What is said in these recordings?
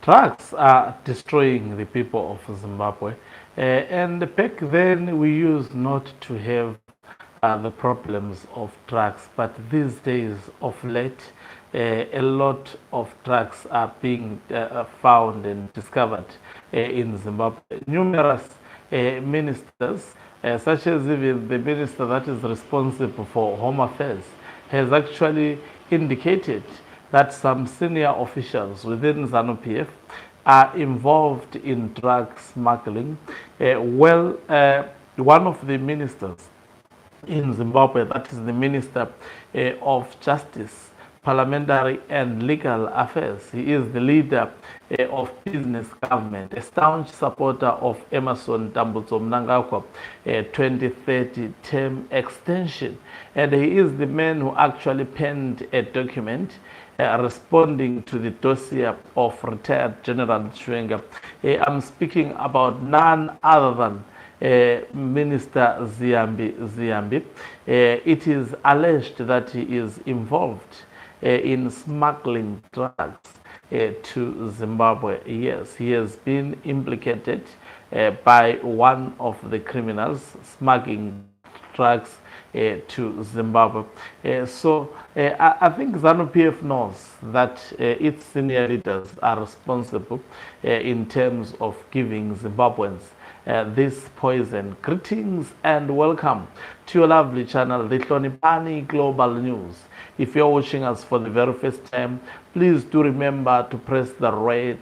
Drugs are destroying the people of Zimbabwe. And back then, we used not to have the problems of drugs, but these days, of late, a lot of drugs are being found and discovered in Zimbabwe. Numerous ministers, such as even the minister that is responsible for Home Affairs, has actually indicated that some senior officials within ZANU-PF are involved in drug smuggling. One of the ministers in Zimbabwe, that is the Minister of Justice, Parliamentary and Legal Affairs. He is the leader of business government, a staunch supporter of Emerson Tambutso Mnangagwa 2030 term extension. And he is the man who actually penned a document responding to the dossier of retired General Chwenga. I'm speaking about none other than Minister Ziyambi Ziyambi. It is alleged that he is involved in smuggling drugs to Zimbabwe. Yes, he has been implicated by one of the criminals smuggling drugs to Zimbabwe. I think ZANU-PF knows that its senior leaders are responsible in terms of giving Zimbabweans this poison. Greetings and welcome to your lovely channel, the Hlonipani Global News. If you're watching us for the very first time, please do remember to press the red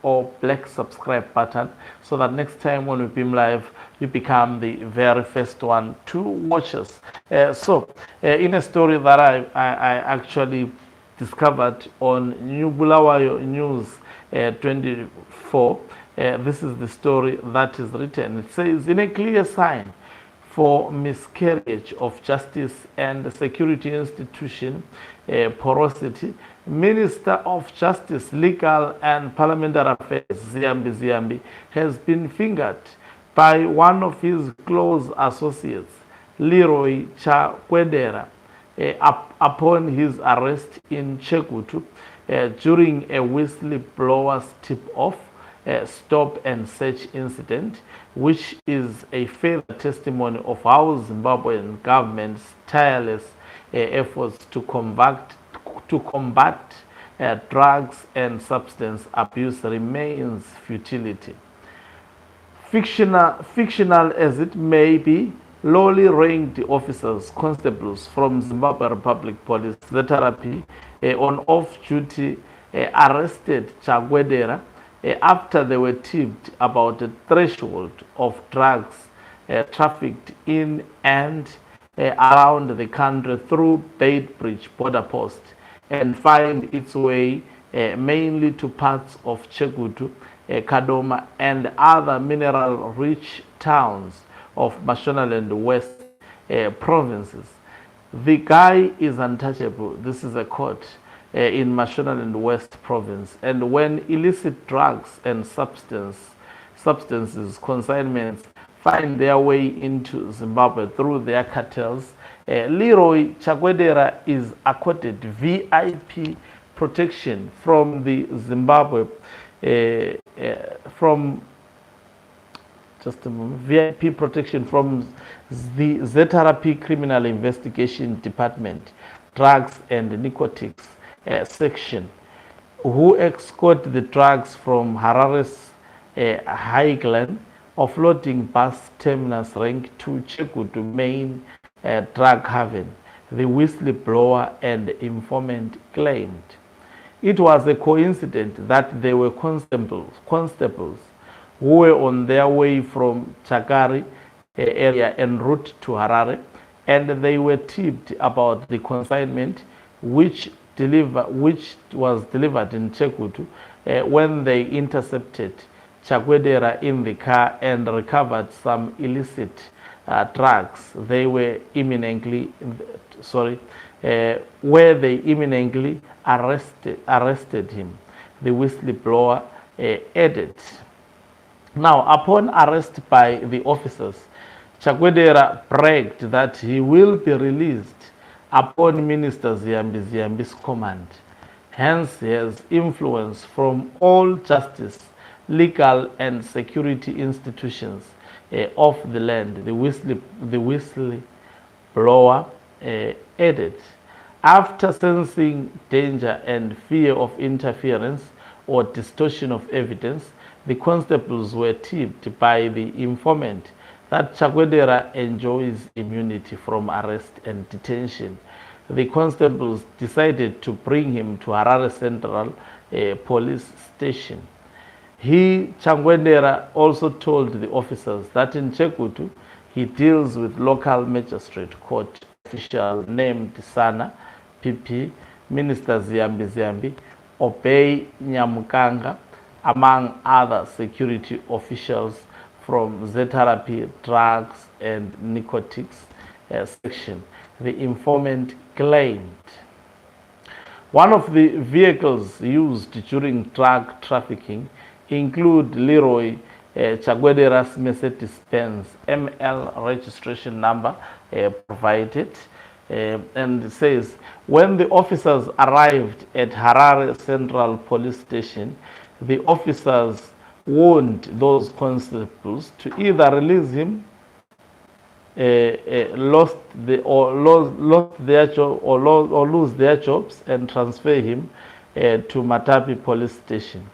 or black subscribe button so that next time when we beam live, you become the very first one to watch us. In a story that I actually discovered on New Bulawayo News 24, this is the story that is written. It says, in a clear sign for miscarriage of justice and security institution porosity, Minister of Justice, Legal and Parliamentary Affairs, Ziyambi Ziyambi, has been fingered by one of his close associates, Leroy Chakwedera, upon his arrest in Chekutu during a whistleblower's tip-off stop and search incident, which is a further testimony of how Zimbabwean government's tireless efforts to combat drugs and substance abuse remains futility. Fictional as it may be, lowly ranked officers, constables from Zimbabwe Republic Police, ZRP, on off-duty, arrested Chagwedera after they were tipped about a threshold of drugs trafficked in and around the country through Beitbridge border post and find its way mainly to parts of Chekutu, Kadoma, and other mineral-rich towns of Mashonaland West provinces. The guy is untouchable. This is a quote in Mashonaland West province. And when illicit drugs and substances consignments find their way into Zimbabwe through their cartels, Leroy Chakwedera is accorded VIP protection from the Zimbabwe VIP protection from the ZRP Criminal Investigation Department, Drugs and Narcotics section, who escort the drugs from Harare's Highland offloading bus terminus rank to Chekutu main drug haven, the whistleblower and informant claimed. It was a coincidence that they were constables who were on their way from Chakari area en route to Harare, and they were tipped about the consignment which was delivered in Chekutu when they intercepted Chakwedera in the car and recovered some illicit drugs. They were imminently arrested him, the whistleblower added. Now, upon arrest by the officers, Chakwedera bragged that he will be released upon Minister Ziyambi Ziyambi's command. Hence, he has influence from all justice, legal, and security institutions of the land. The whistleblower added. After sensing danger and fear of interference or distortion of evidence, the constables were tipped by the informant that Chakwedera enjoys immunity from arrest and detention. The constables decided to bring him to Harare Central Police Station. Changwendera, also told the officers that in Chekutu, he deals with local magistrate court official named Sana, PP, Minister Ziyambi Ziyambi, Obey Nyamukanga, among other security officials from ZRP, drugs and narcotics section. The informant claimed. One of the vehicles used during drug trafficking include Leroy Chagwedera's Mercedes-Benz ML registration number provided, and it says, when the officers arrived at Harare Central Police Station, the officers warned those constables to either release him, lost their job, or lose their jobs and transfer him to Matapi Police Station.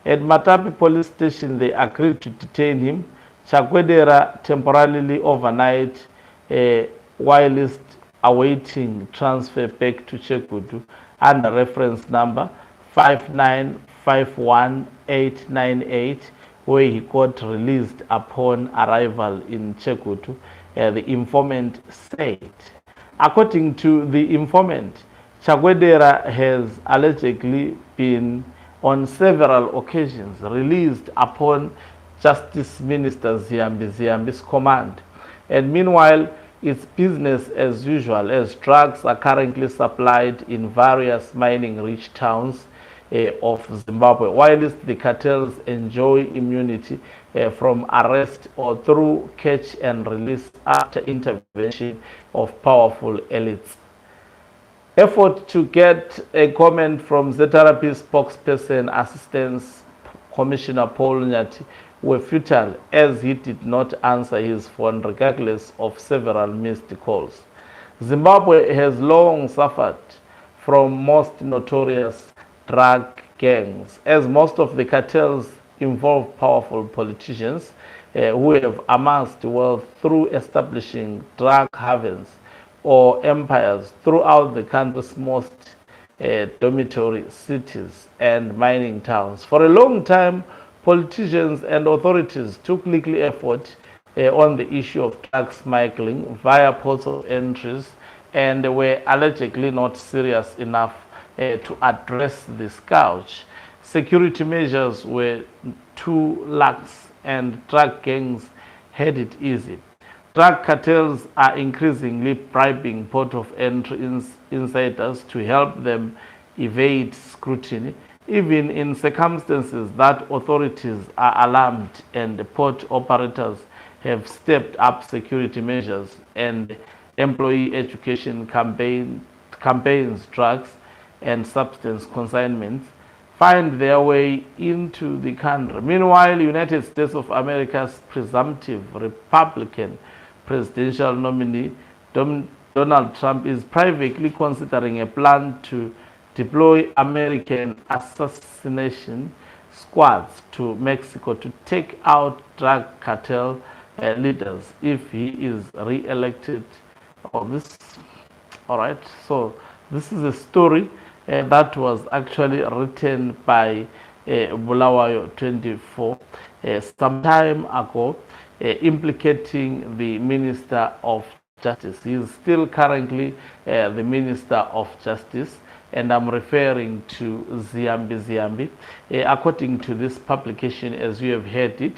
At Matapi Police Station, they agreed to detain him, Chakwedera, temporarily overnight, whilst awaiting transfer back to Chekutu under reference number 5951898, where he got released upon arrival in Chekutu, the informant said. According to the informant, Chakwedera has allegedly been on several occasions released upon Justice Minister Ziyambi Ziyambi's command. And meanwhile, it's business as usual, as drugs are currently supplied in various mining-rich towns of Zimbabwe, whilst the cartels enjoy immunity from arrest or through catch and release after intervention of powerful elites. Effort to get a comment from ZRP spokesperson, Assistant Commissioner Paul Nyati, were futile, as he did not answer his phone regardless of several missed calls. Zimbabwe has long suffered from most notorious drug gangs, as most of the cartels involve powerful politicians who have amassed wealth through establishing drug havens or empires throughout the country's most dormitory cities and mining towns. For a long time, politicians and authorities took little effort on the issue of drug smuggling via ports of entries and were allegedly not serious enough to address the scourge. Security measures were too lax and drug gangs had it easy. Drug cartels are increasingly bribing port of entry insiders to help them evade scrutiny, even in circumstances that authorities are alarmed, and port operators have stepped up security measures and employee education campaigns. Drugs and substance consignments find their way into the country. Meanwhile, United States of America's presumptive Republican presidential nominee Donald Trump is privately considering a plan to deploy American assassination squads to Mexico to take out drug cartel leaders if he is re-elected. All right, so this is a story that was actually written by Bulawayo 24 some time ago, implicating the Minister of Justice. He is still currently the Minister of Justice, and I'm referring to Ziyambi Ziyambi. According to this publication, as you have heard it,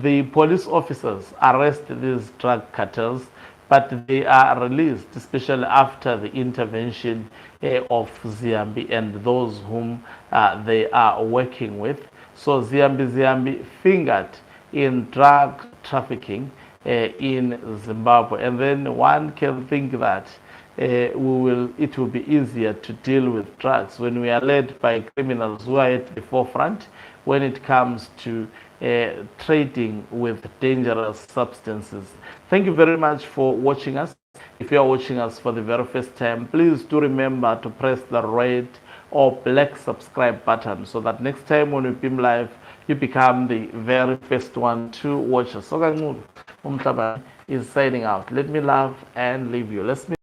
the police officers arrest these drug cartels, but they are released, especially after the intervention of Ziyambi and those whom they are working with. So Ziyambi Ziyambi fingered in drug trafficking in Zimbabwe. And then one can think that it will be easier to deal with drugs when we are led by criminals who are at the forefront when it comes to trading with dangerous substances. Thank you very much for watching us. If you are watching us for the very first time, please do remember to press the red or black subscribe button so that next time when we beam live, you become the very first one to watch us. Sokanculu Umhlabane is signing out. Let me love and leave you. Let's meet